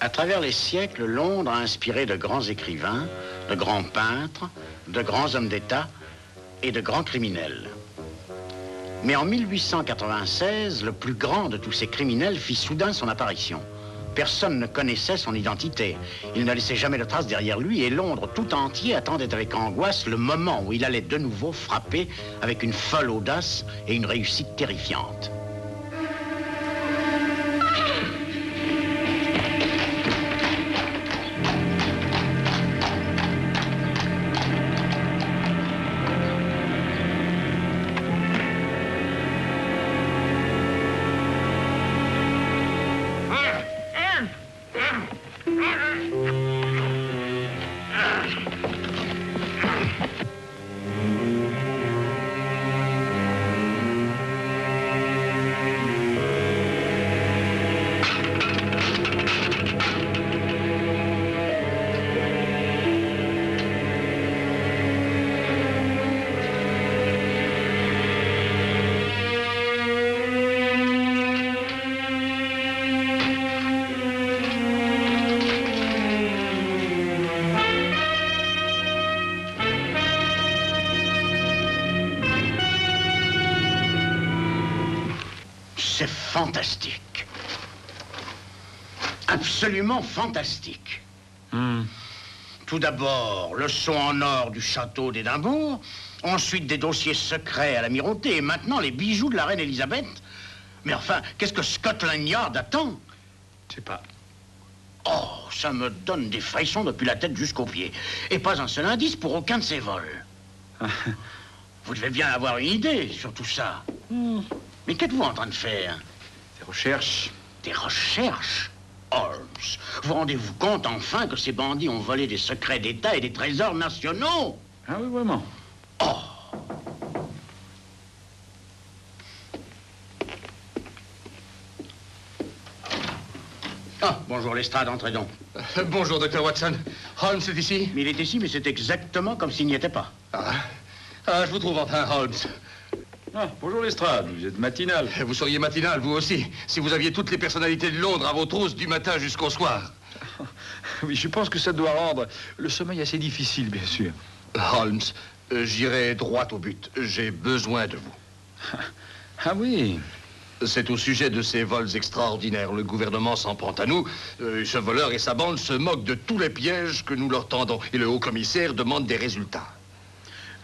À travers les siècles, Londres a inspiré de grands écrivains, de grands peintres, de grands hommes d'État et de grands criminels. Mais en 1896, le plus grand de tous ces criminels fit soudain son apparition. Personne ne connaissait son identité. Il ne laissait jamais de traces derrière lui et Londres tout entier attendait avec angoisse le moment où il allait de nouveau frapper avec une folle audace et une réussite terrifiante. C'est fantastique. Absolument fantastique. Tout d'abord, le sceau en or du château d'Édimbourg, ensuite des dossiers secrets à l'Amirauté, et maintenant les bijoux de la reine Elisabeth. Mais enfin, qu'est-ce que Scotland Yard attend? Je sais pas. Oh, ça me donne des frissons depuis la tête jusqu'aux pieds. Et pas un seul indice pour aucun de ces vols. Vous devez bien avoir une idée sur tout ça. Mais qu'êtes-vous en train de faire? Des recherches. Des recherches? Holmes, vous rendez-vous compte enfin que ces bandits ont volé des secrets d'État et des trésors nationaux? Ah oui, vraiment. Oh! Ah, bonjour Lestrade, entrez donc. Bonjour, Dr. Watson. Holmes est ici? Mais il est ici, mais c'est exactement comme s'il n'y était pas. Je vous trouve enfin, Holmes. Ah, bonjour Lestrade, vous êtes matinal. Vous seriez matinal, vous aussi, si vous aviez toutes les personnalités de Londres à vos trousses du matin jusqu'au soir. Oui, je pense que ça doit rendre le sommeil assez difficile, bien sûr. Holmes, j'irai droit au but. J'ai besoin de vous. Ah oui? C'est au sujet de ces vols extraordinaires. Le gouvernement s'en prend à nous. Ce voleur et sa bande se moquent de tous les pièges que nous leur tendons. Et le haut-commissaire demande des résultats.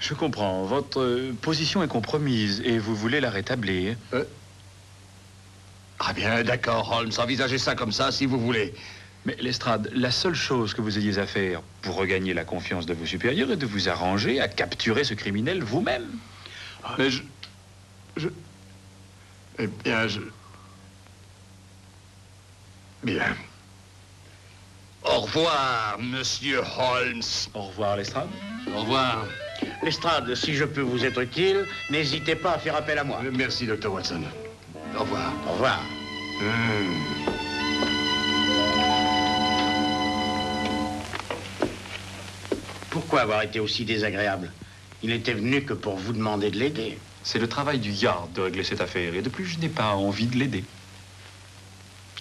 Je comprends. Votre position est compromise et vous voulez la rétablir. Ah bien, d'accord, Holmes. Envisagez ça comme ça, si vous voulez. Mais Lestrade, la seule chose que vous ayez à faire pour regagner la confiance de vos supérieurs est de vous arranger à capturer ce criminel vous-même. Mais Eh bien, Bien. Au revoir, monsieur Holmes. Au revoir, Lestrade. Au revoir. Lestrade, si je peux vous être utile, n'hésitez pas à faire appel à moi. Merci, Dr. Watson. Au revoir. Au revoir. Pourquoi avoir été aussi désagréable? Il n'était venu que pour vous demander de l'aider. C'est le travail du Yard de régler cette affaire. Et de plus, je n'ai pas envie de l'aider.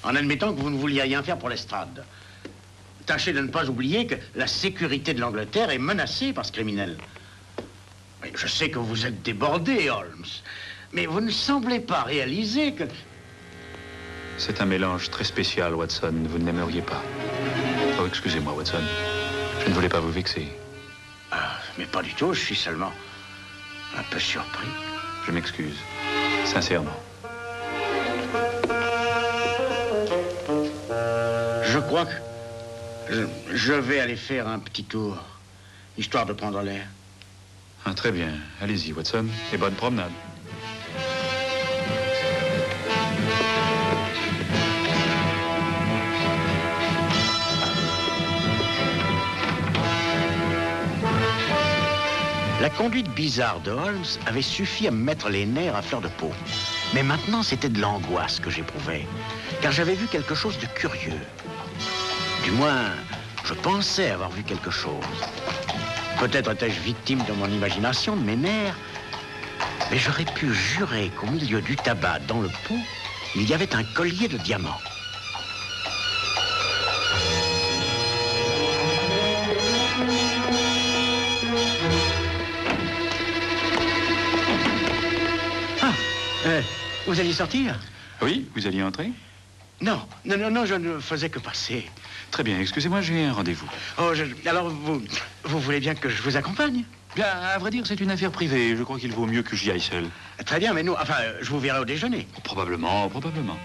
En admettant que vous ne vouliez rien faire pour Lestrade, tâchez de ne pas oublier que la sécurité de l'Angleterre est menacée par ce criminel. Oui, je sais que vous êtes débordé, Holmes, mais vous ne semblez pas réaliser que... C'est un mélange très spécial, Watson. Vous ne l'aimeriez pas. Oh, excusez-moi, Watson. Je ne voulais pas vous vexer. Ah, mais pas du tout, je suis seulement un peu surpris. Je m'excuse. Sincèrement. Je crois que je vais aller faire un petit tour, histoire de prendre l'air. Ah, très bien. Allez-y, Watson. Et bonne promenade. La conduite bizarre de Holmes avait suffi à me mettre les nerfs à fleur de peau. Mais maintenant, c'était de l'angoisse que j'éprouvais, car j'avais vu quelque chose de curieux. Du moins, je pensais avoir vu quelque chose. Peut-être étais-je victime de mon imagination, de mes nerfs, mais j'aurais pu jurer qu'au milieu du tabac, dans le pot, il y avait un collier de diamants. Vous alliez sortir? Oui, vous alliez entrer? Non, je ne faisais que passer. Très bien, excusez-moi, j'ai un rendez-vous. Oh, alors vous voulez bien que je vous accompagne? Bien, à vrai dire, c'est une affaire privée. Je crois qu'il vaut mieux que j'y aille seul. Très bien, mais nous, enfin, je vous verrai au déjeuner. Probablement, probablement.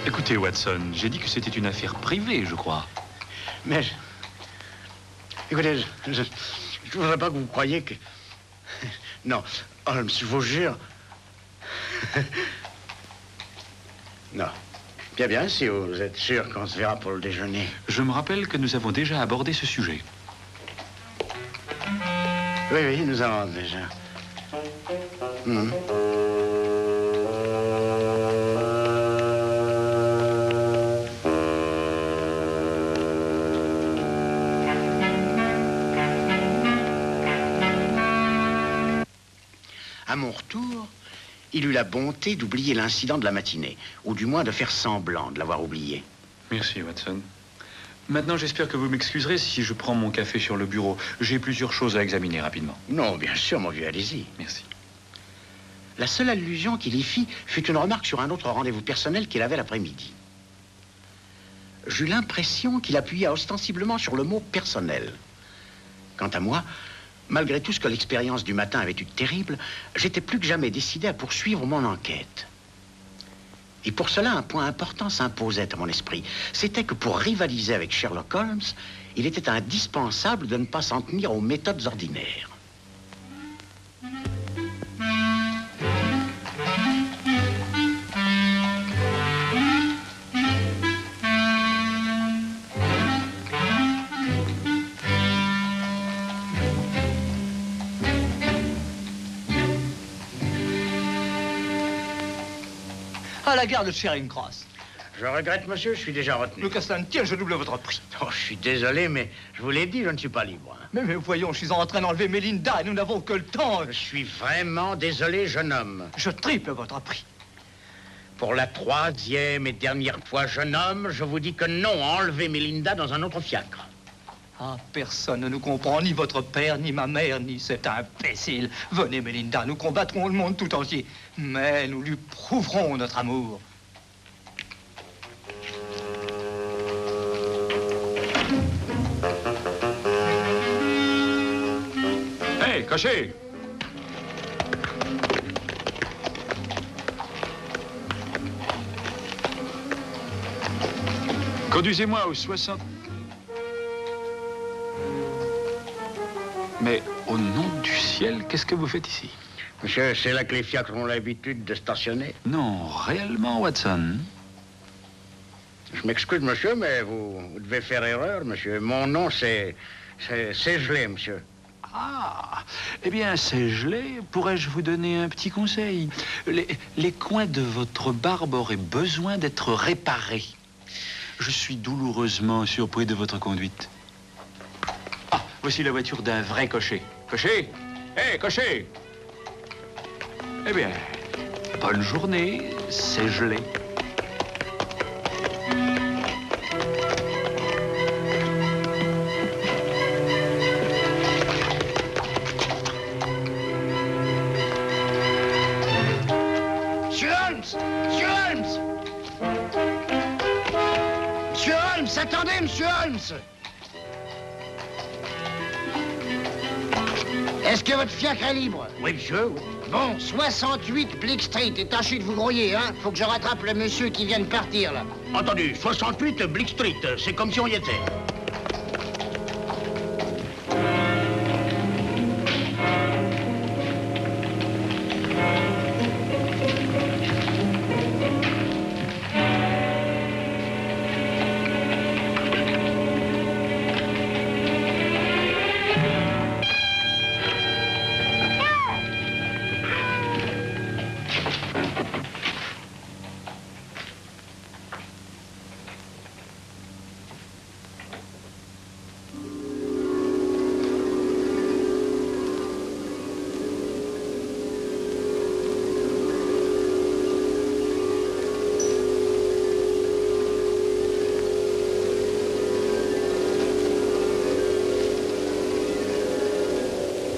Écoutez, Watson, j'ai dit que c'était une affaire privée, je crois. Mais écoutez, je ne voudrais pas que vous croyiez que... Non, Holmes, je vous jure. Non. Bien, si vous êtes sûr qu'on se verra pour le déjeuner. Je me rappelle que nous avons déjà abordé ce sujet. Oui, nous avons déjà. À mon retour, il eut la bonté d'oublier l'incident de la matinée, ou du moins de faire semblant de l'avoir oublié. Merci, Watson. Maintenant, j'espère que vous m'excuserez si je prends mon café sur le bureau. J'ai plusieurs choses à examiner rapidement. Non, bien sûr, mon vieux, allez-y. Merci. La seule allusion qu'il y fit fut une remarque sur un autre rendez-vous personnel qu'il avait l'après-midi. J'eus l'impression qu'il appuyait ostensiblement sur le mot « personnel ». Quant à moi, malgré tout ce que l'expérience du matin avait eu de terrible, j'étais plus que jamais décidé à poursuivre mon enquête. Et pour cela, un point important s'imposait à mon esprit. C'était que pour rivaliser avec Sherlock Holmes, il était indispensable de ne pas s'en tenir aux méthodes ordinaires. À la gare de Charing Cross. Je regrette, monsieur, je suis déjà retenu. Le Castan tient, je double votre prix. Oh, je suis désolé, mais je vous l'ai dit, je ne suis pas libre. Hein. Mais voyons, je suis en train d'enlever Melinda et nous n'avons que le temps. Je suis vraiment désolé, jeune homme. Je triple votre prix. Pour la troisième et dernière fois, jeune homme, je vous dis que non, enlevez Melinda dans un autre fiacre. Ah, personne ne nous comprend, ni votre père, ni ma mère, ni cet imbécile. Venez, Melinda, nous combattrons le monde tout entier. Mais nous lui prouverons notre amour. Hé, cocher! Conduisez-moi au 60... Mais au nom du ciel, qu'est-ce que vous faites ici? Monsieur, c'est là que les fiacres ont l'habitude de stationner. Non, réellement, Watson. Je m'excuse, monsieur, mais vous devez faire erreur, monsieur. Mon nom, c'est gelé, monsieur. Ah, eh bien, c'est gelé. Pourrais-je vous donner un petit conseil? Les coins de votre barbe auraient besoin d'être réparés. Je suis douloureusement surpris de votre conduite. Ah, voici la voiture d'un vrai cocher. Cocher? Hé, cocher! Eh bien, bonne journée, c'est gelé. Monsieur Holmes! Monsieur Holmes, attendez, Monsieur Holmes! Est-ce que votre fiacre est libre? Oui, monsieur. Bon, 68 Bleak Street, et tâchez de vous grouiller, hein. Faut que je rattrape le monsieur qui vient de partir, là. Entendu, 68 Bleak Street, c'est comme si on y était.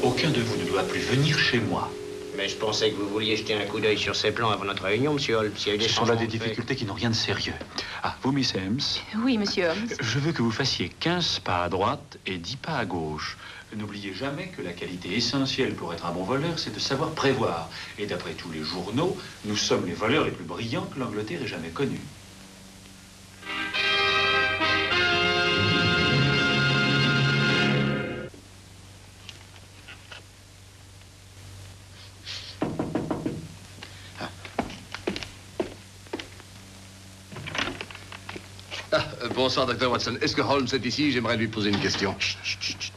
Aucun de vous ne doit plus venir chez moi. Mais je pensais que vous vouliez jeter un coup d'œil sur ces plans avant notre réunion, monsieur Holmes. S'il y a eu des Ce sont là des changements de fait. difficultés qui n'ont rien de sérieux. Ah, vous, Miss Ames, Oui, monsieur Holmes. je veux que vous fassiez 15 pas à droite et 10 pas à gauche. N'oubliez jamais que la qualité essentielle pour être un bon voleur, c'est de savoir prévoir. Et d'après tous les journaux, nous sommes les voleurs les plus brillants que l'Angleterre ait jamais connus. Bonsoir, Dr. Watson. Est-ce que Holmes est ici? J'aimerais lui poser une question. Chut, chut, chut, chut.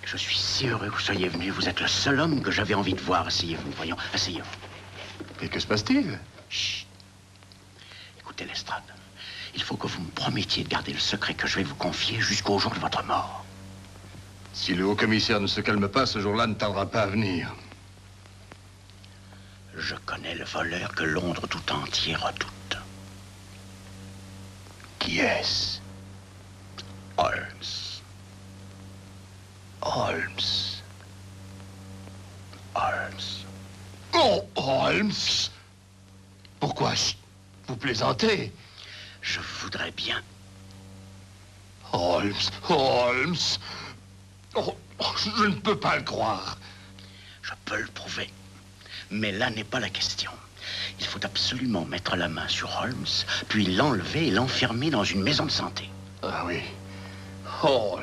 Je suis si heureux que vous soyez venu. Vous êtes le seul homme que j'avais envie de voir. Asseyez-vous, voyons. Asseyez-vous. Et que se passe-t-il? Chut. Écoutez, Lestrade, il faut que vous me promettiez de garder le secret que je vais vous confier jusqu'au jour de votre mort. Si le haut-commissaire ne se calme pas, ce jour-là ne tardera pas à venir. Je connais le voleur que Londres tout entier redoute. Qui est-ce? Holmes. Holmes. Holmes. Oh, Holmes! Pourquoi? Vous plaisantez? Je voudrais bien. Holmes, Holmes! Oh, je ne peux pas le croire. Je peux le prouver. Mais là n'est pas la question. Il faut absolument mettre la main sur Holmes, puis l'enlever et l'enfermer dans une maison de santé. Ah oui. Holmes.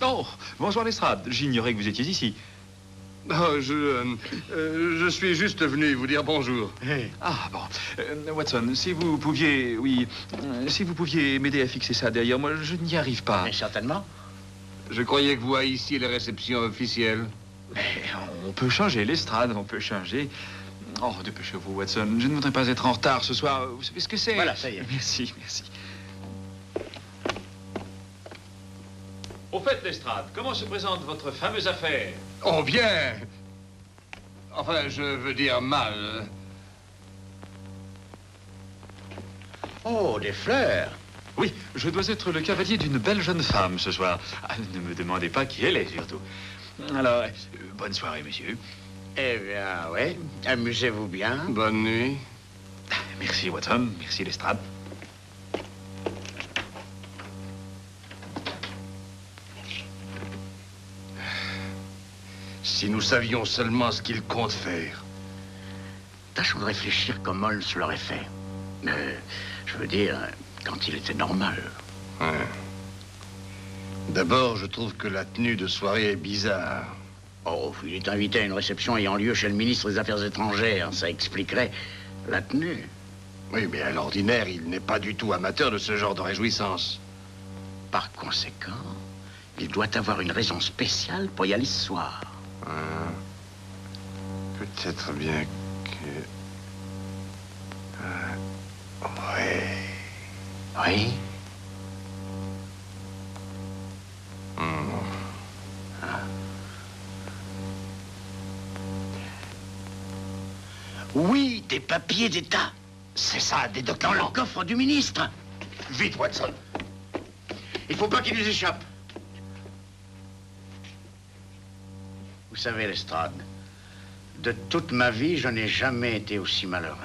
Oh, bonsoir Lestrade. J'ignorais que vous étiez ici. Oh, je suis juste venu vous dire bonjour. Ah, bon. Watson, si vous pouviez, oui, si vous pouviez m'aider à fixer ça derrière moi, je n'y arrive pas. Mais certainement. Je croyais que vous haissiez les réceptions officielles. Mais on peut changer Lestrade, on peut changer. Oh, dépêchez-vous, Watson. Je ne voudrais pas être en retard ce soir. Vous savez ce que c'est? Voilà, ça y est. Merci, merci. Au fait, Lestrade, comment se présente votre fameuse affaire? Oh, bien. Enfin, je veux dire mal. Oh, des fleurs. Oui, je dois être le cavalier d'une belle jeune femme ce soir. Ah, ne me demandez pas qui elle est, surtout. Alors, bonne soirée, monsieur. Eh bien, oui. Amusez-vous bien. Bonne nuit. Merci, Watson. Merci, Lestrade. Si nous savions seulement ce qu'il compte faire. Tâchons de réfléchir comme Holmes l'aurait fait. Je veux dire, quand il était normal. Ouais. D'abord, je trouve que la tenue de soirée est bizarre. Oh, il est invité à une réception ayant lieu chez le ministre des Affaires étrangères. Ça expliquerait la tenue. Oui, mais à l'ordinaire, il n'est pas du tout amateur de ce genre de réjouissance. Par conséquent, il doit avoir une raison spéciale pour y aller ce soir. Peut-être bien que... Oui. Oui? Oui, des papiers d'État. C'est ça, des Dans documents. le coffre du ministre. Vite, Watson. Il faut pas qu'il nous échappe. Vous savez, Lestrade, De toute ma vie, je n'ai jamais été aussi malheureux.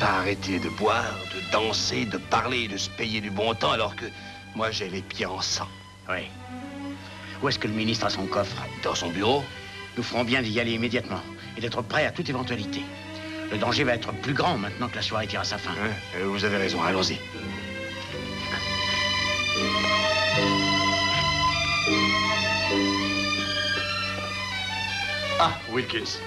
Arrêter de boire, de danser, de parler, de se payer du bon temps, alors que moi, j'ai les pieds en sang. Oui. Où est-ce que le ministre a son coffre? Dans son bureau? Nous ferons bien d'y aller immédiatement et d'être prêts à toute éventualité. Le danger va être plus grand maintenant que la soirée tire à sa fin. Vous avez raison, allons-y. Ah, Wilkins.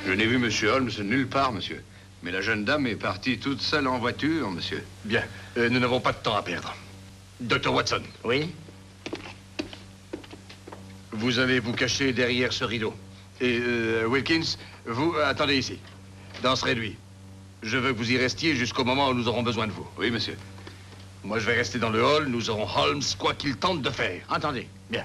Je n'ai vu Monsieur Holmes nulle part, monsieur. Mais la jeune dame est partie toute seule en voiture, monsieur. Bien, nous n'avons pas de temps à perdre. Dr. Watson. Oui? Vous allez vous cacher derrière ce rideau. Et, Wilkins, vous, attendez ici. Dans ce réduit. Je veux que vous y restiez jusqu'au moment où nous aurons besoin de vous. Oui, monsieur. Moi, je vais rester dans le hall. Nous aurons Holmes, quoi qu'il tente de faire. Entendez. Bien.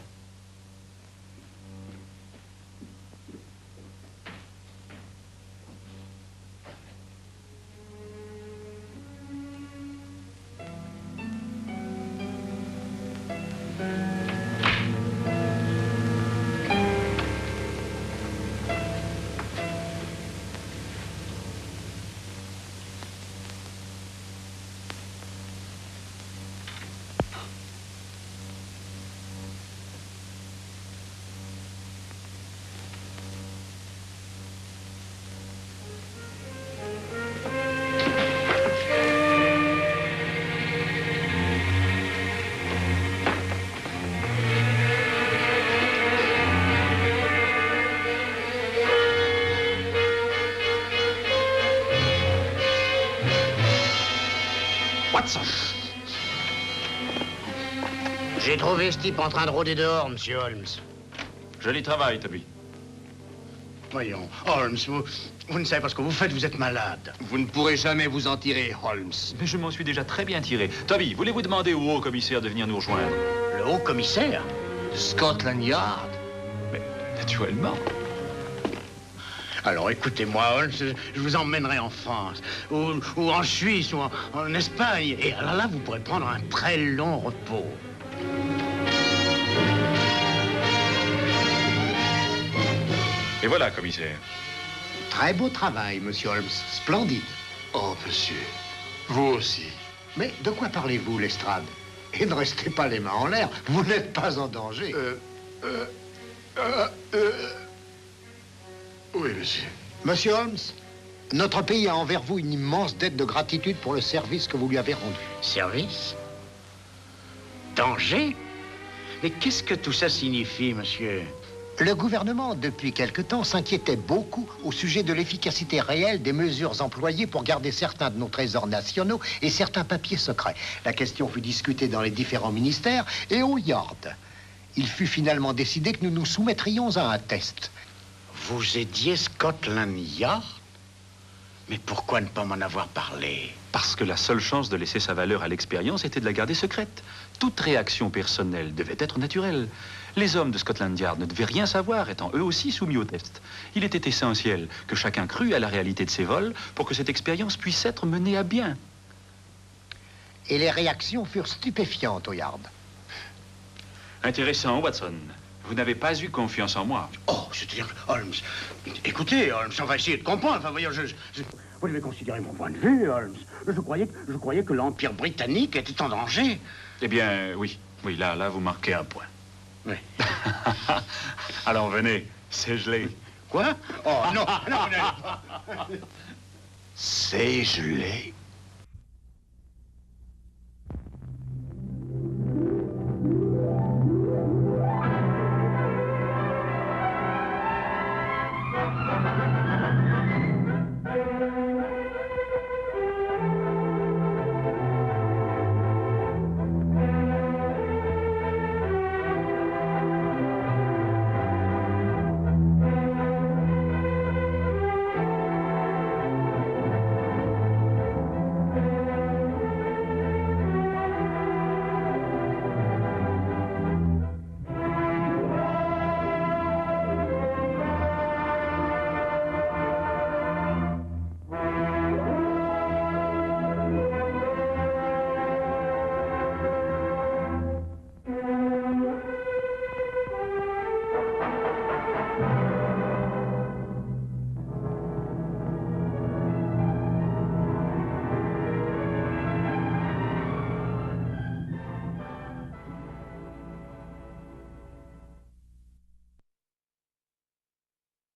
Watson. J'ai trouvé ce type en train de rôder dehors, monsieur Holmes. Joli travail, Toby. Voyons, Holmes, vous ne savez pas ce que vous faites, vous êtes malade. Vous ne pourrez jamais vous en tirer, Holmes. Mais je m'en suis déjà très bien tiré. Toby, voulez-vous demander au haut-commissaire de venir nous rejoindre? Le haut-commissaire? Scotland Yard? Mais naturellement. Alors écoutez-moi, Holmes, je vous emmènerai en France, ou en Suisse, ou en Espagne. Et alors là, vous pourrez prendre un très long repos. Et voilà, commissaire. Très beau travail, monsieur Holmes. Splendide. Oh, monsieur. Vous aussi. Mais de quoi parlez-vous, Lestrade? Et ne restez pas les mains en l'air. Vous n'êtes pas en danger. Oui, monsieur. Monsieur Holmes, notre pays a envers vous une immense dette de gratitude pour le service que vous lui avez rendu. Service? Danger? Mais qu'est-ce que tout ça signifie, monsieur? Le gouvernement, depuis quelque temps, s'inquiétait beaucoup au sujet de l'efficacité réelle des mesures employées pour garder certains de nos trésors nationaux et certains papiers secrets. La question fut discutée dans les différents ministères et au Yard. Il fut finalement décidé que nous nous soumettrions à un test. Vous aidiez Scotland Yard? Mais pourquoi ne pas m'en avoir parlé? Parce que la seule chance de laisser sa valeur à l'expérience était de la garder secrète. Toute réaction personnelle devait être naturelle. Les hommes de Scotland Yard ne devaient rien savoir, étant eux aussi soumis au test. Il était essentiel que chacun crût à la réalité de ses vols pour que cette expérience puisse être menée à bien. Et les réactions furent stupéfiantes au Yard. Intéressant, Watson. Vous n'avez pas eu confiance en moi. Oh, c'est-à-dire, Holmes, écoutez, Holmes, on va essayer de comprendre. Enfin, voyons, vous devez considérer mon point de vue, Holmes. Je croyais que l'Empire britannique était en danger. Eh bien, oui. Oui, là, vous marquez un point. Oui. Alors, venez, c'est gelé. Quoi? Oh, non, non, non. C'est gelé.